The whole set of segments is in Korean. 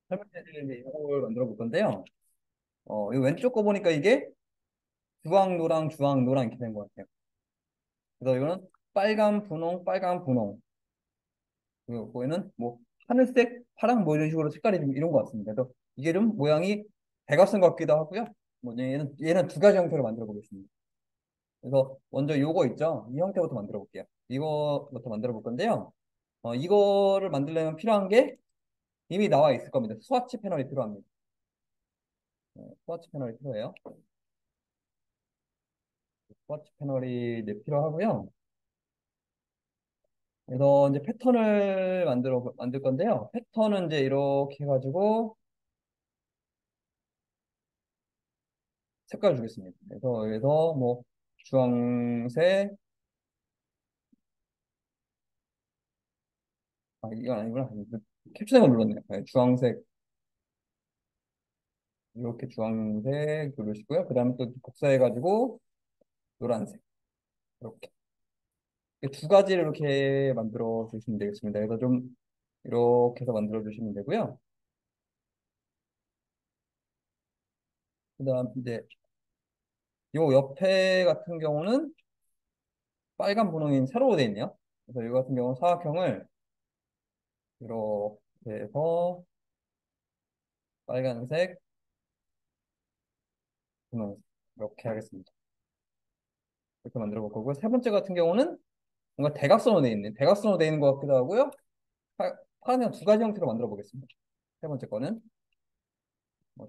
설명해드릴 이제 이걸 만들어 볼 건데요. 이 왼쪽 거 보니까 이게 주황, 노랑, 주황, 노랑 이렇게 된 것 같아요. 그래서 이거는 빨간, 분홍, 빨간, 분홍. 그리고 거기는 뭐 하늘색, 파랑 뭐 이런 식으로 색깔이 좀 이런 것 같습니다. 그래서 이게 좀 모양이 대각선 같기도 하고요. 뭐 얘는 두 가지 형태로 만들어 보겠습니다. 그래서 먼저 요거 있죠? 이 형태부터 만들어 볼게요. 이거부터 만들어 볼 건데요. 이거를 만들려면 필요한 게 이미 나와 있을 겁니다. 스와치 패널이 필요합니다. 스와치 패널이 필요해요. 스와치 패널이 이제 필요하고요. 그래서 이제 패턴을 만들 건데요. 패턴은 이제 이렇게 해가지고 색깔 주겠습니다. 그래서 여기서 뭐 주황색, 이건 아니구나. 캡처된 걸 눌렀네요. 네, 주황색, 이렇게 주황색 누르시고요. 그 다음에 또 복사해가지고 노란색, 이렇게. 두 가지를 이렇게 만들어 주시면 되겠습니다. 그래서 좀 이렇게 해서 만들어 주시면 되고요. 그 다음 이제 요 옆에 같은 경우는 빨간 분홍인 세로로 되어 있네요. 그래서 이거 같은 경우는 사각형을 이렇게 해서 빨간색, 분홍색 이렇게 하겠습니다. 이렇게 만들어 볼 거고요. 세 번째 같은 경우는 뭔가 대각선으로 되어 있는 대각선으로 되어 있는 것 같기도 하고요. 파란색 두 가지 형태로 만들어 보겠습니다. 세 번째 거는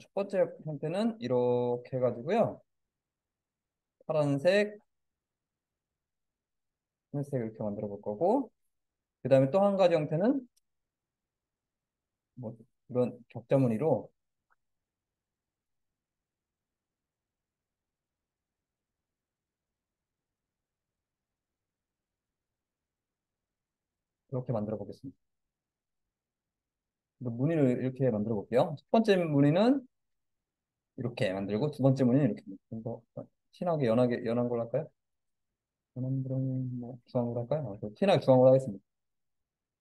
첫 번째 형태는 이렇게 해가지고요. 파란색, 하늘색 이렇게 만들어 볼 거고 그 다음에 또 한 가지 형태는 뭐 이런 격자무늬로 이렇게 만들어 보겠습니다. 무늬를 이렇게 만들어 볼게요. 첫 번째 무늬는 이렇게 만들고 두 번째 무늬는 이렇게 좀 더 진하게 연한 걸로 할까요? 연한 그런 뭐 주황으로 할까요? 진하게 주황으로 하겠습니다.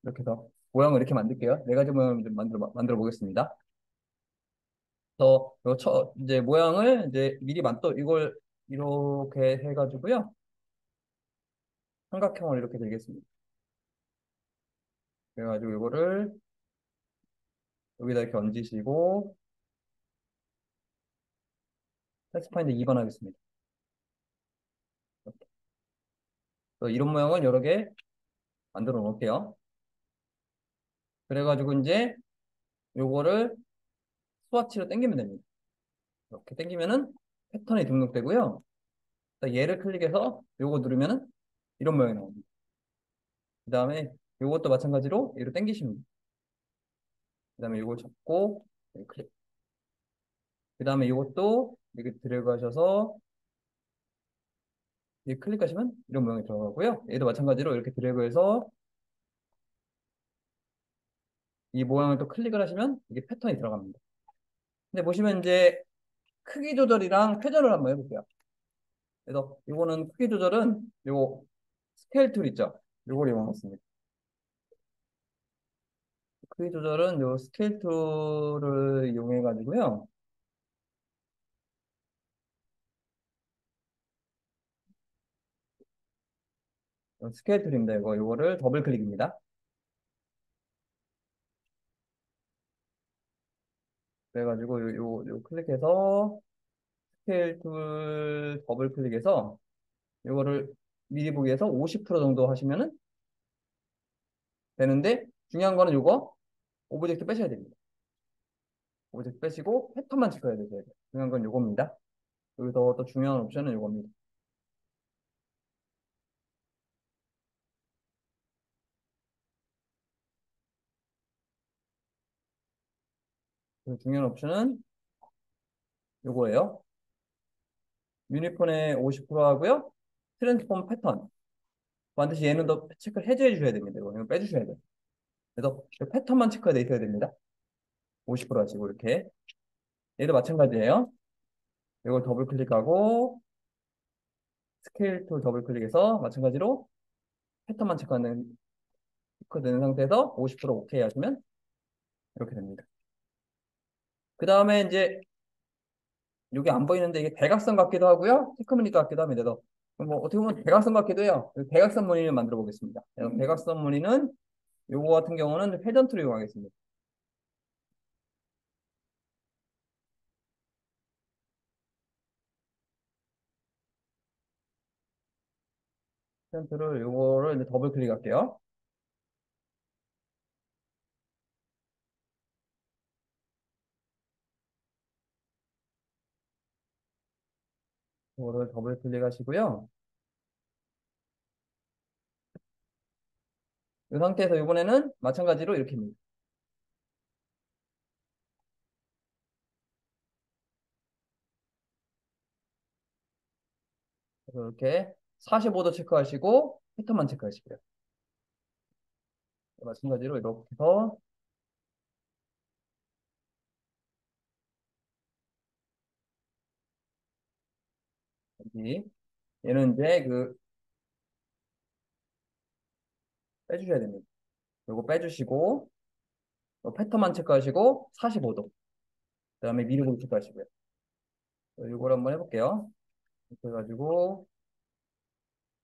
이렇게 해서 모양을 이렇게 만들게요. 네 가지 모양을 좀 만들어 보겠습니다. 그래서 이제 모양을 이제 미리 또 이걸 이렇게 해가지고요. 삼각형을 이렇게 들겠습니다. 그래가지고 이거를 여기다 이렇게 얹으시고 패스파인더 2번 하겠습니다. 그래서 이런 모양을 여러 개 만들어 놓을게요. 그래가지고 이제 요거를 스와치로 당기면 됩니다. 이렇게 당기면은 패턴이 등록되고요. 얘를 클릭해서 요거 누르면은 이런 모양이 나옵니다. 그 다음에 요것도 마찬가지로 얘로 당기시면 됩니다. 그 다음에 요걸 잡고 클릭. 그 다음에 이것도 이렇게 들어가셔서 이 클릭하시면 이런 모양이 들어가고요. 얘도 마찬가지로 이렇게 드래그해서 이 모양을 또 클릭을 하시면 이게 패턴이 들어갑니다. 근데 보시면 이제 크기 조절이랑 회전을 한번 해볼게요. 그래서 이거는 크기 조절은 요 스케일 툴 있죠? 요걸 이용하겠습니다. 크기 조절은 요 스케일 툴을 이용해 가지고요. 스케일 툴입니다. 요거를 더블 클릭입니다. 그래가지고 요 클릭해서 스케일 툴 더블 클릭해서 이거를 미리 보기에서 50% 정도 하시면은 되는데 중요한 거는 이거 오브젝트 빼셔야 됩니다. 오브젝트 빼시고 패턴만 지켜야 되세요. 중요한 건 이겁니다. 여기서 또 중요한 옵션은 이겁니다. 중요한 옵션은 이거예요. 유니콘의 50% 하고요. 트랜스폼 패턴. 반드시 얘는 더 체크를 해제해 주셔야 됩니다. 이거 빼주셔야 돼요. 그래서 패턴만 체크가 돼 있어야 됩니다. 50% 하시고 이렇게. 얘도 마찬가지예요. 이걸 더블 클릭하고 스케일 툴 더블 클릭해서 마찬가지로 패턴만 체크되는 상태에서 50% 오케이 하시면 이렇게 됩니다. 그 다음에 이제 여기 안 보이는데 이게 대각선 같기도 하고요. 체크무늬 같기도 합니다. 그래서 뭐 어떻게 보면 대각선 같기도 해요. 대각선 무늬를 만들어 보겠습니다. 대각선 무늬는 요거 같은 경우는 회전투를 이용하겠습니다. 회전투를 요거를 이제 더블 클릭할게요. 요거를 더블 클릭하시고요. 이 상태에서 이번에는 마찬가지로 이렇게 합니다. 그래서 이렇게 45도 체크하시고 패턴만 체크하시고요. 마찬가지로 이렇게 해서 여기 얘는 이제 그 빼주셔야 됩니다. 요거 빼주시고 패턴만 체크하시고 45도 그다음에 미르고 체크하시고요. 이걸 한번 해볼게요. 이렇게 해가지고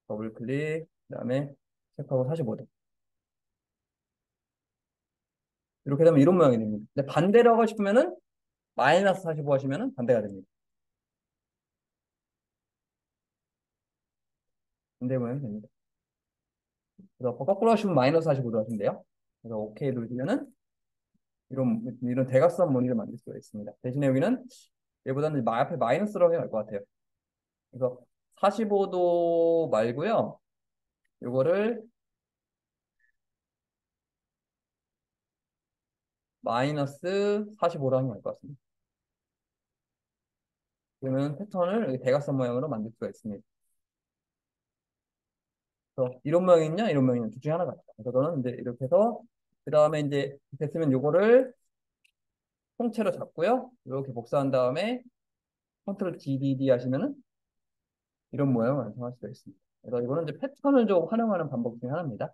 더블 클릭 그다음에 체크하고 45도 이렇게 되면 이런 모양이 됩니다. 근데 반대로 하고 싶으면은 마이너스 45 하시면은 반대가 됩니다. 반대 모양이 됩니다. 그래서 거꾸로 하시면 마이너스 45도 하시면 돼요. 그래서 오케이 누르시면은 이런 대각선 무늬를 만들 수가 있습니다. 대신에 여기는 얘보다는 앞에 마이너스라고 해야 할 것 같아요. 그래서 45도 말고요. 이거를 마이너스 45로 하면 될 것 같습니다. 그러면 패턴을 이렇게 대각선 모양으로 만들 수가 있습니다. 그래서 이런 모양이 있냐, 이런 모양이 있냐, 둘 중에 하나가 있다. 그래서 저는 이제 이렇게 해서, 그 다음에 이제 됐으면 요거를 통째로 잡고요. 이렇게 복사한 다음에 컨트롤 GDD 하시면은 이런 모양을 완성할 수가 있습니다. 그래서 이거는 이제 패턴을 좀 활용하는 방법 중에 하나입니다.